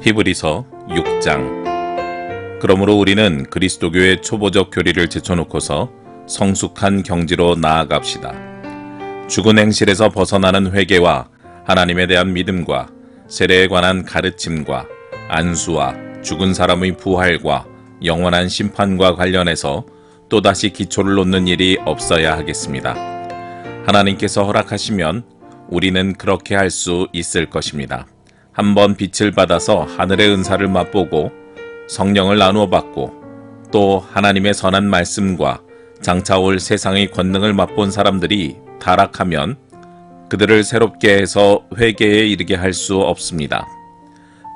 히브리서 6장. 그러므로 우리는 그리스도교의 초보적 교리를 제쳐놓고서 성숙한 경지로 나아갑시다. 죽은 행실에서 벗어나는 회개와 하나님에 대한 믿음과 세례에 관한 가르침과 안수와 죽은 사람의 부활과 영원한 심판과 관련해서 또다시 기초를 놓는 일이 없어야 하겠습니다. 하나님께서 허락하시면 우리는 그렇게 할 수 있을 것입니다. 한번 빛을 받아서 하늘의 은사를 맛보고 성령을 나누어 받고 또 하나님의 선한 말씀과 장차 올 세상의 권능을 맛본 사람들이 타락하면 그들을 새롭게 해서 회개에 이르게 할 수 없습니다.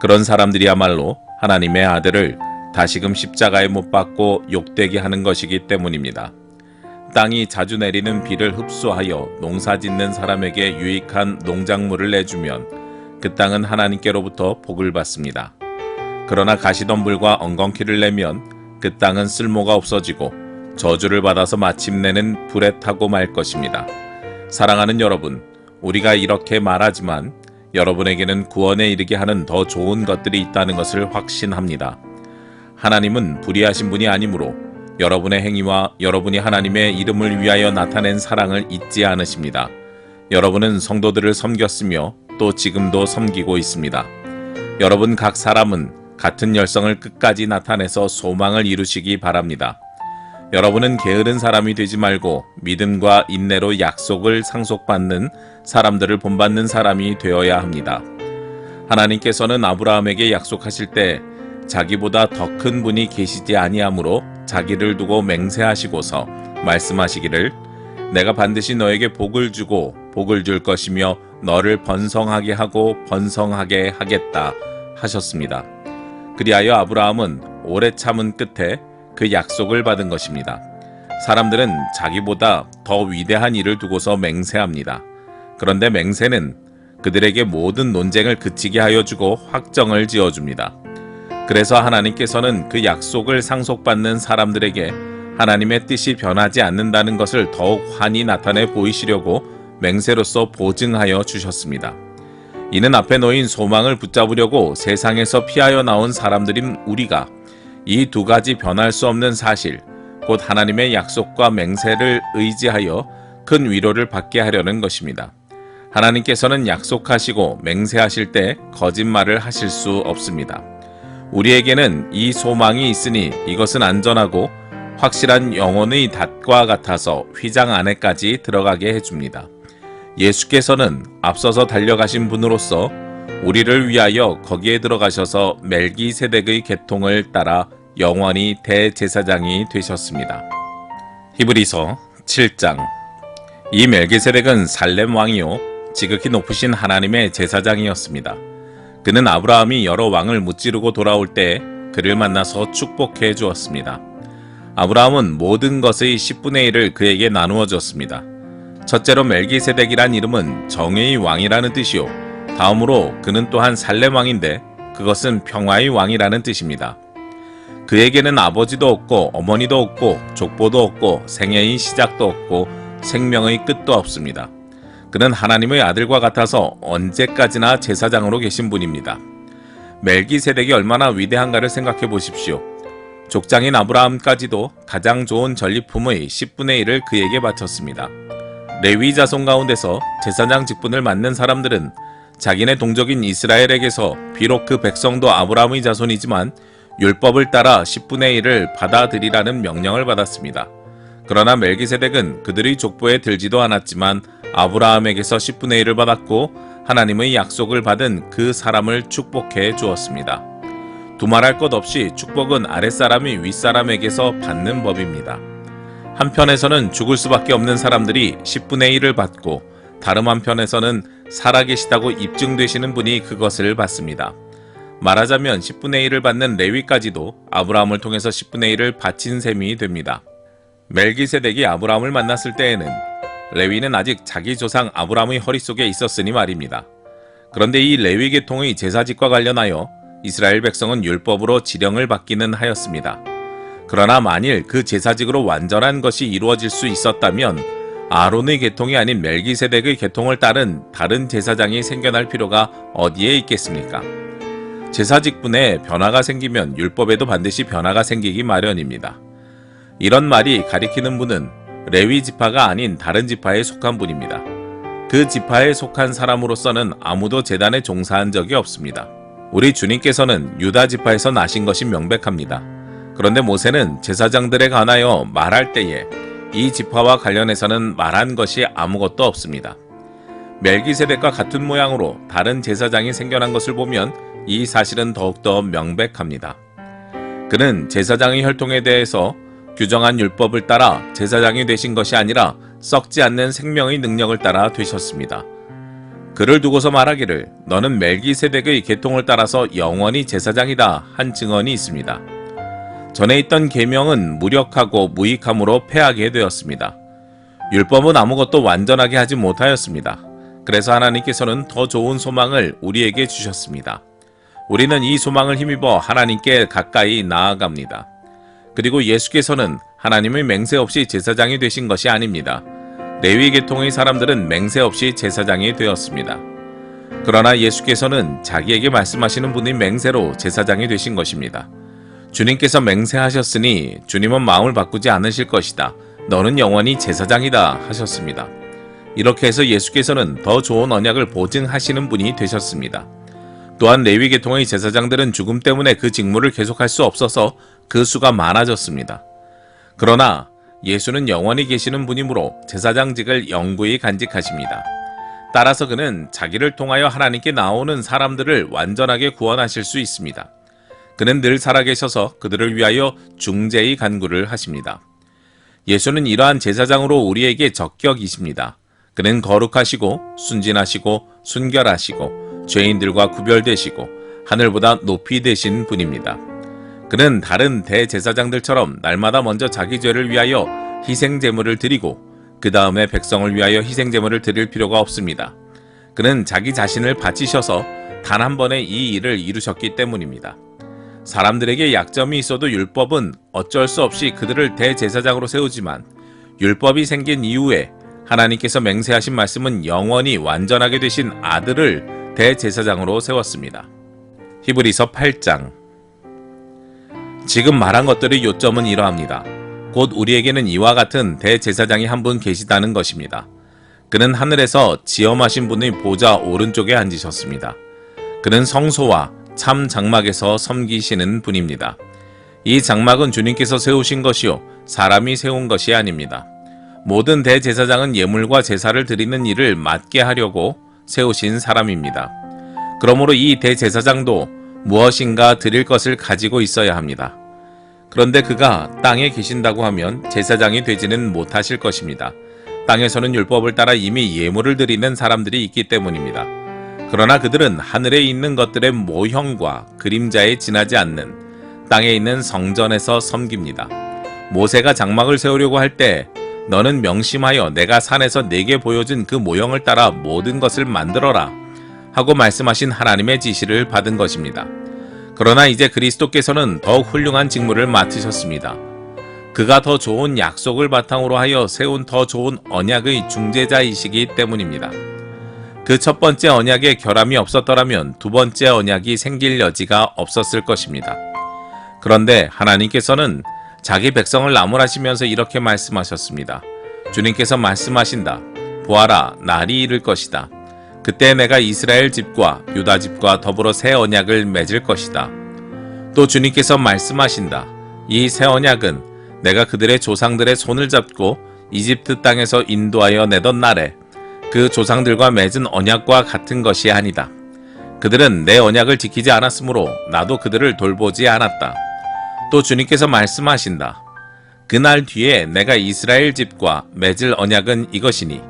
그런 사람들이야말로 하나님의 아들을 다시금 십자가에 못 박고 욕되게 하는 것이기 때문입니다. 땅이 자주 내리는 비를 흡수하여 농사 짓는 사람에게 유익한 농작물을 내주면 그 땅은 하나님께로부터 복을 받습니다. 그러나 가시덤불과 엉겅퀴를 내면 그 땅은 쓸모가 없어지고 저주를 받아서 마침내는 불에 타고 말 것입니다. 사랑하는 여러분, 우리가 이렇게 말하지만 여러분에게는 구원에 이르게 하는 더 좋은 것들이 있다는 것을 확신합니다. 하나님은 불의하신 분이 아니므로 여러분의 행위와 여러분이 하나님의 이름을 위하여 나타낸 사랑을 잊지 않으십니다. 여러분은 성도들을 섬겼으며 또 지금도 섬기고 있습니다. 여러분 각 사람은 같은 열성을 끝까지 나타내서 소망을 이루시기 바랍니다. 여러분은 게으른 사람이 되지 말고 믿음과 인내로 약속을 상속받는 사람들을 본받는 사람이 되어야 합니다. 하나님께서는 아브라함에게 약속하실 때 자기보다 더 큰 분이 계시지 아니하므로 자기를 두고 맹세하시고서 말씀하시기를 내가 반드시 너에게 복을 주고 복을 줄 것이며 너를 번성하게 하고 번성하게 하겠다 하셨습니다. 그리하여 아브라함은 오래 참은 끝에 그 약속을 받은 것입니다. 사람들은 자기보다 더 위대한 일을 두고서 맹세합니다. 그런데 맹세는 그들에게 모든 논쟁을 그치게 하여 주고 확정을 지어줍니다. 그래서 하나님께서는 그 약속을 상속받는 사람들에게 하나님의 뜻이 변하지 않는다는 것을 더욱 환히 나타내 보이시려고 맹세로서 보증하여 주셨습니다. 이는 앞에 놓인 소망을 붙잡으려고 세상에서 피하여 나온 사람들인 우리가 이 두 가지 변할 수 없는 사실, 곧 하나님의 약속과 맹세를 의지하여 큰 위로를 받게 하려는 것입니다. 하나님께서는 약속하시고 맹세하실 때 거짓말을 하실 수 없습니다. 우리에게는 이 소망이 있으니 이것은 안전하고 확실한 영혼의 닷과 같아서 휘장 안에까지 들어가게 해줍니다. 예수께서는 앞서서 달려가신 분으로서 우리를 위하여 거기에 들어가셔서 멜기세덱의 계통을 따라 영원히 대제사장이 되셨습니다. 히브리서 7장. 이 멜기세덱은 살렘 왕이요 지극히 높으신 하나님의 제사장이었습니다. 그는 아브라함이 여러 왕을 무찌르고 돌아올 때 그를 만나서 축복해 주었습니다. 아브라함은 모든 것의 10분의 1을 그에게 나누어 줬습니다. 첫째로 멜기세덱이란 이름은 정의의 왕이라는 뜻이요, 다음으로 그는 또한 살렘 왕인데 그것은 평화의 왕이라는 뜻입니다. 그에게는 아버지도 없고 어머니도 없고 족보도 없고 생애의 시작도 없고 생명의 끝도 없습니다. 그는 하나님의 아들과 같아서 언제까지나 제사장으로 계신 분입니다. 멜기세덱이 얼마나 위대한가를 생각해 보십시오. 족장인 아브라함까지도 가장 좋은 전리품의 10분의 1을 그에게 바쳤습니다. 레위 자손 가운데서 제사장 직분을 맡는 사람들은 자기네 동족인 이스라엘에게서 비록 그 백성도 아브라함의 자손이지만 율법을 따라 10분의 1을 받아들이라는 명령을 받았습니다. 그러나 멜기세덱은 그들의 족보에 들지도 않았지만 아브라함에게서 10분의 1을 받았고 하나님의 약속을 받은 그 사람을 축복해 주었습니다. 두말할 것 없이 축복은 아랫사람이 윗사람에게서 받는 법입니다. 한편에서는 죽을 수밖에 없는 사람들이 10분의 1을 받고 다른 한편에서는 살아계시다고 입증되시는 분이 그것을 받습니다. 말하자면 10분의 1을 받는 레위까지도 아브라함을 통해서 10분의 1을 바친 셈이 됩니다. 멜기세덱이 아브라함을 만났을 때에는 레위는 아직 자기 조상 아브라함의 허리 속에 있었으니 말입니다. 그런데 이 레위 계통의 제사직과 관련하여 이스라엘 백성은 율법으로 지령을 받기는 하였습니다. 그러나 만일 그 제사직으로 완전한 것이 이루어질 수 있었다면 아론의 계통이 아닌 멜기세덱의 계통을 따른 다른 제사장이 생겨날 필요가 어디에 있겠습니까? 제사 직분에 변화가 생기면 율법에도 반드시 변화가 생기기 마련입니다. 이런 말이 가리키는 분은 레위 지파가 아닌 다른 지파에 속한 분입니다. 그 지파에 속한 사람으로서는 아무도 제단에 종사한 적이 없습니다. 우리 주님께서는 유다 지파에서 나신 것이 명백합니다. 그런데 모세는 제사장들에 관하여 말할 때에 이 지파와 관련해서는 말한 것이 아무것도 없습니다. 멜기세덱과 같은 모양으로 다른 제사장이 생겨난 것을 보면 이 사실은 더욱더 명백합니다. 그는 제사장의 혈통에 대해서 규정한 율법을 따라 제사장이 되신 것이 아니라 썩지 않는 생명의 능력을 따라 되셨습니다. 그를 두고서 말하기를 너는 멜기세덱의 계통을 따라서 영원히 제사장이다 한 증언이 있습니다. 전에 있던 계명은 무력하고 무익함으로 패하게 되었습니다. 율법은 아무것도 완전하게 하지 못하였습니다. 그래서 하나님께서는 더 좋은 소망을 우리에게 주셨습니다. 우리는 이 소망을 힘입어 하나님께 가까이 나아갑니다. 그리고 예수께서는 하나님의 맹세 없이 제사장이 되신 것이 아닙니다. 레위 계통의 사람들은 맹세 없이 제사장이 되었습니다. 그러나 예수께서는 자기에게 말씀하시는 분의 맹세로 제사장이 되신 것입니다. 주님께서 맹세하셨으니 주님은 마음을 바꾸지 않으실 것이다. 너는 영원히 제사장이다 하셨습니다. 이렇게 해서 예수께서는 더 좋은 언약을 보증하시는 분이 되셨습니다. 또한 레위 계통의 제사장들은 죽음 때문에 그 직무를 계속할 수 없어서 그 수가 많아졌습니다. 그러나 예수는 영원히 계시는 분이므로 제사장직을 영구히 간직하십니다. 따라서 그는 자기를 통하여 하나님께 나오는 사람들을 완전하게 구원하실 수 있습니다. 그는 늘 살아계셔서 그들을 위하여 중재의 간구를 하십니다. 예수는 이러한 제사장으로 우리에게 적격이십니다. 그는 거룩하시고 순진하시고 순결하시고 죄인들과 구별되시고 하늘보다 높이 되신 분입니다. 그는 다른 대제사장들처럼 날마다 먼저 자기 죄를 위하여 희생제물을 드리고 그 다음에 백성을 위하여 희생제물을 드릴 필요가 없습니다. 그는 자기 자신을 바치셔서 단 한 번에 이 일을 이루셨기 때문입니다. 사람들에게 약점이 있어도 율법은 어쩔 수 없이 그들을 대제사장으로 세우지만 율법이 생긴 이후에 하나님께서 맹세하신 말씀은 영원히 완전하게 되신 아들을 대제사장으로 세웠습니다. 히브리서 8장. 지금 말한 것들의 요점은 이러합니다. 곧 우리에게는 이와 같은 대제사장이 한 분 계시다는 것입니다. 그는 하늘에서 지엄하신 분의 보좌 오른쪽에 앉으셨습니다. 그는 성소와 참 장막에서 섬기시는 분입니다. 이 장막은 주님께서 세우신 것이요 사람이 세운 것이 아닙니다. 모든 대제사장은 예물과 제사를 드리는 일을 맡게 하려고 세우신 사람입니다. 그러므로 이 대제사장도 무엇인가 드릴 것을 가지고 있어야 합니다. 그런데 그가 땅에 계신다고 하면 제사장이 되지는 못하실 것입니다. 땅에서는 율법을 따라 이미 예물을 드리는 사람들이 있기 때문입니다. 그러나 그들은 하늘에 있는 것들의 모형과 그림자에 지나지 않는 땅에 있는 성전에서 섬깁니다. 모세가 장막을 세우려고 할 때 너는 명심하여 내가 산에서 내게 보여준 그 모형을 따라 모든 것을 만들어라 하고 말씀하신 하나님의 지시를 받은 것입니다. 그러나 이제 그리스도께서는 더욱 훌륭한 직무를 맡으셨습니다. 그가 더 좋은 약속을 바탕으로 하여 세운 더 좋은 언약의 중재자이시기 때문입니다. 그 첫 번째 언약에 결함이 없었더라면 두 번째 언약이 생길 여지가 없었을 것입니다. 그런데 하나님께서는 자기 백성을 나무라시면서 이렇게 말씀하셨습니다. 주님께서 말씀하신다. 보아라, 날이 이를 것이다. 그때 내가 이스라엘 집과 유다 집과 더불어 새 언약을 맺을 것이다. 또 주님께서 말씀하신다. 이 새 언약은 내가 그들의 조상들의 손을 잡고 이집트 땅에서 인도하여 내던 날에 그 조상들과 맺은 언약과 같은 것이 아니다. 그들은 내 언약을 지키지 않았으므로 나도 그들을 돌보지 않았다. 또 주님께서 말씀하신다. 그날 뒤에 내가 이스라엘 집과 맺을 언약은 이것이니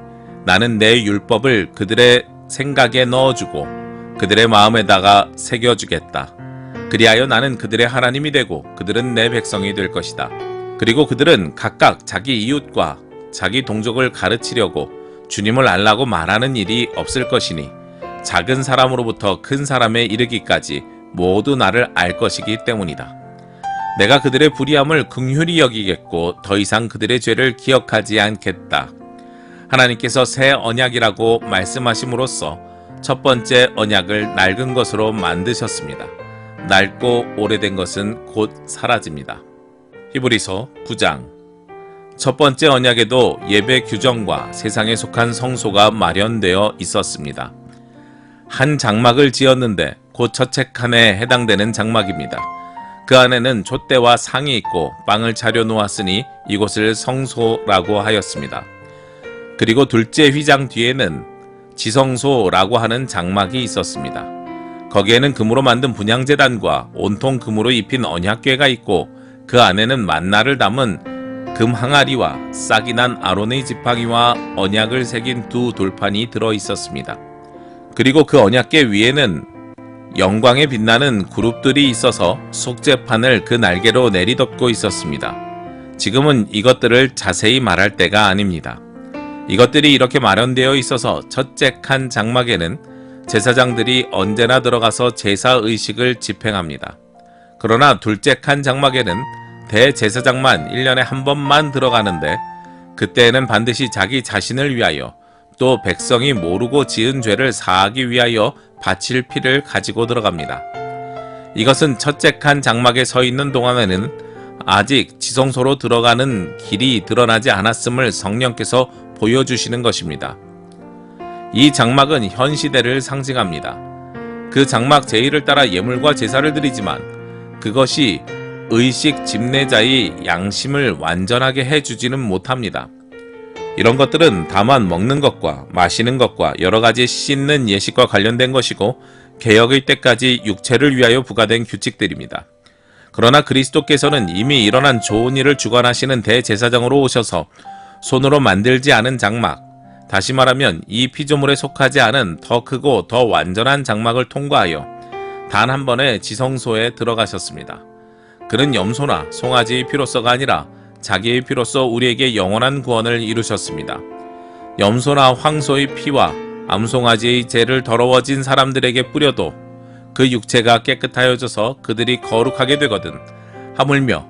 나는 내 율법을 그들의 생각에 넣어주고 그들의 마음에다가 새겨주겠다. 그리하여 나는 그들의 하나님이 되고 그들은 내 백성이 될 것이다. 그리고 그들은 각각 자기 이웃과 자기 동족을 가르치려고 주님을 알라고 말하는 일이 없을 것이니 작은 사람으로부터 큰 사람에 이르기까지 모두 나를 알 것이기 때문이다. 내가 그들의 불의함을 긍휼히 여기겠고 더 이상 그들의 죄를 기억하지 않겠다. 하나님께서 새 언약이라고 말씀하심으로써 첫 번째 언약을 낡은 것으로 만드셨습니다. 낡고 오래된 것은 곧 사라집니다. 히브리서 9장. 첫 번째 언약에도 예배 규정과 세상에 속한 성소가 마련되어 있었습니다. 한 장막을 지었는데 곧 첫째 칸에 해당되는 장막입니다. 그 안에는 촛대와 상이 있고 빵을 차려 놓았으니 이곳을 성소라고 하였습니다. 그리고 둘째 휘장 뒤에는 지성소라고 하는 장막이 있었습니다. 거기에는 금으로 만든 분향제단과 온통 금으로 입힌 언약궤가 있고 그 안에는 만나를 담은 금 항아리와 싹이 난 아론의 지팡이와 언약을 새긴 두 돌판이 들어 있었습니다. 그리고 그 언약궤 위에는 영광에 빛나는 그룹들이 있어서 속죄판을 그 날개로 내리덮고 있었습니다. 지금은 이것들을 자세히 말할 때가 아닙니다. 이것들이 이렇게 마련되어 있어서 첫째 칸 장막에는 제사장들이 언제나 들어가서 제사의식을 집행합니다. 그러나 둘째 칸 장막에는 대제사장만 1년에 한 번만 들어가는데 그때에는 반드시 자기 자신을 위하여 또 백성이 모르고 지은 죄를 사하기 위하여 바칠 피를 가지고 들어갑니다. 이것은 첫째 칸 장막에 서 있는 동안에는 아직 지성소로 들어가는 길이 드러나지 않았음을 성령께서 보여주시는 것입니다. 이 장막은 현 시대를 상징합니다. 그 장막 제1을 따라 예물과 제사를 드리지만 그것이 의식 집례자의 양심을 완전하게 해주지는 못합니다. 이런 것들은 다만 먹는 것과 마시는 것과 여러가지 씻는 예식과 관련된 것이고 개혁의 때까지 육체를 위하여 부과된 규칙들입니다. 그러나 그리스도께서는 이미 일어난 좋은 일을 주관하시는 대제사장으로 오셔서 손으로 만들지 않은 장막, 다시 말하면 이 피조물에 속하지 않은 더 크고 더 완전한 장막을 통과하여 단 한 번의 지성소에 들어가셨습니다. 그는 염소나 송아지의 피로서가 아니라 자기의 피로써 우리에게 영원한 구원을 이루셨습니다. 염소나 황소의 피와 암송아지의 죄를 더러워진 사람들에게 뿌려도 그 육체가 깨끗하여져서 그들이 거룩하게 되거든 하물며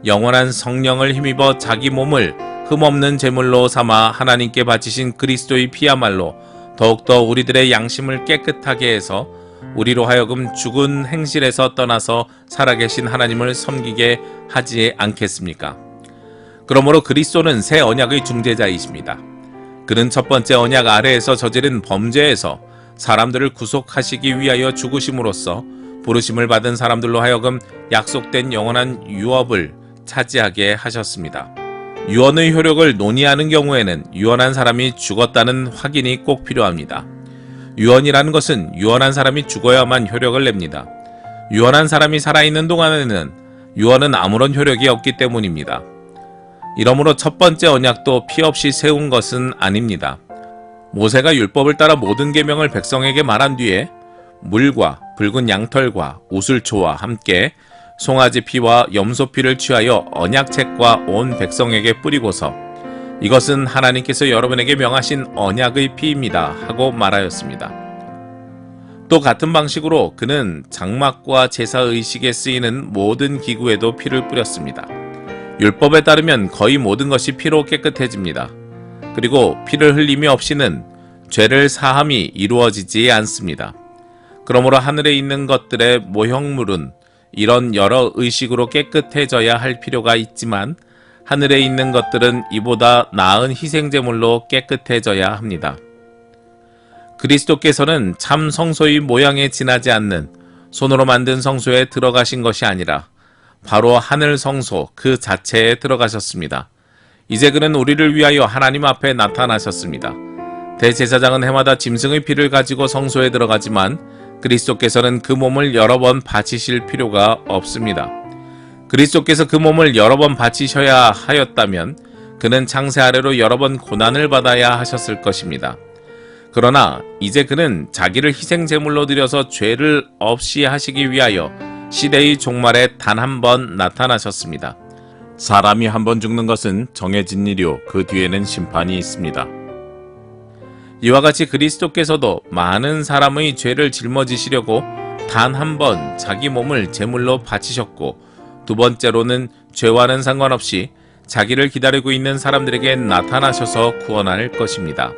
영원한 성령을 힘입어 자기 몸을 흠없는 제물로 삼아 하나님께 바치신 그리스도의 피야말로 더욱더 우리들의 양심을 깨끗하게 해서 우리로 하여금 죽은 행실에서 떠나서 살아계신 하나님을 섬기게 하지 않겠습니까? 그러므로 그리스도는 새 언약의 중재자이십니다. 그는 첫 번째 언약 아래에서 저지른 범죄에서 사람들을 구속하시기 위하여 죽으심으로써 부르심을 받은 사람들로 하여금 약속된 영원한 유업을 차지하게 하셨습니다. 유언의 효력을 논의하는 경우에는 유언한 사람이 죽었다는 확인이 꼭 필요합니다. 유언이라는 것은 유언한 사람이 죽어야만 효력을 냅니다. 유언한 사람이 살아있는 동안에는 유언은 아무런 효력이 없기 때문입니다. 이러므로 첫 번째 언약도 피 없이 세운 것은 아닙니다. 모세가 율법을 따라 모든 계명을 백성에게 말한 뒤에 물과 붉은 양털과 우슬초와 함께 송아지 피와 염소 피를 취하여 언약책과 온 백성에게 뿌리고서 이것은 하나님께서 여러분에게 명하신 언약의 피입니다 하고 말하였습니다. 또 같은 방식으로 그는 장막과 제사의식에 쓰이는 모든 기구에도 피를 뿌렸습니다. 율법에 따르면 거의 모든 것이 피로 깨끗해집니다. 그리고 피를 흘림이 없이는 죄를 사함이 이루어지지 않습니다. 그러므로 하늘에 있는 것들의 모형물은 이런 여러 의식으로 깨끗해져야 할 필요가 있지만 하늘에 있는 것들은 이보다 나은 희생제물로 깨끗해져야 합니다. 그리스도께서는 참 성소의 모양에 지나지 않는 손으로 만든 성소에 들어가신 것이 아니라 바로 하늘 성소 그 자체에 들어가셨습니다. 이제 그는 우리를 위하여 하나님 앞에 나타나셨습니다. 대제사장은 해마다 짐승의 피를 가지고 성소에 들어가지만 그리스도께서는 그 몸을 여러 번 바치실 필요가 없습니다. 그리스도께서 그 몸을 여러 번 바치셔야 하였다면 그는 창세 아래로 여러 번 고난을 받아야 하셨을 것입니다. 그러나 이제 그는 자기를 희생제물로 드려서 죄를 없이 하시기 위하여 시대의 종말에 단 한 번 나타나셨습니다. 사람이 한 번 죽는 것은 정해진 일이요 그 뒤에는 심판이 있습니다. 이와 같이 그리스도께서도 많은 사람의 죄를 짊어지시려고 단 한 번 자기 몸을 제물로 바치셨고 두 번째로는 죄와는 상관없이 자기를 기다리고 있는 사람들에게 나타나셔서 구원할 것입니다.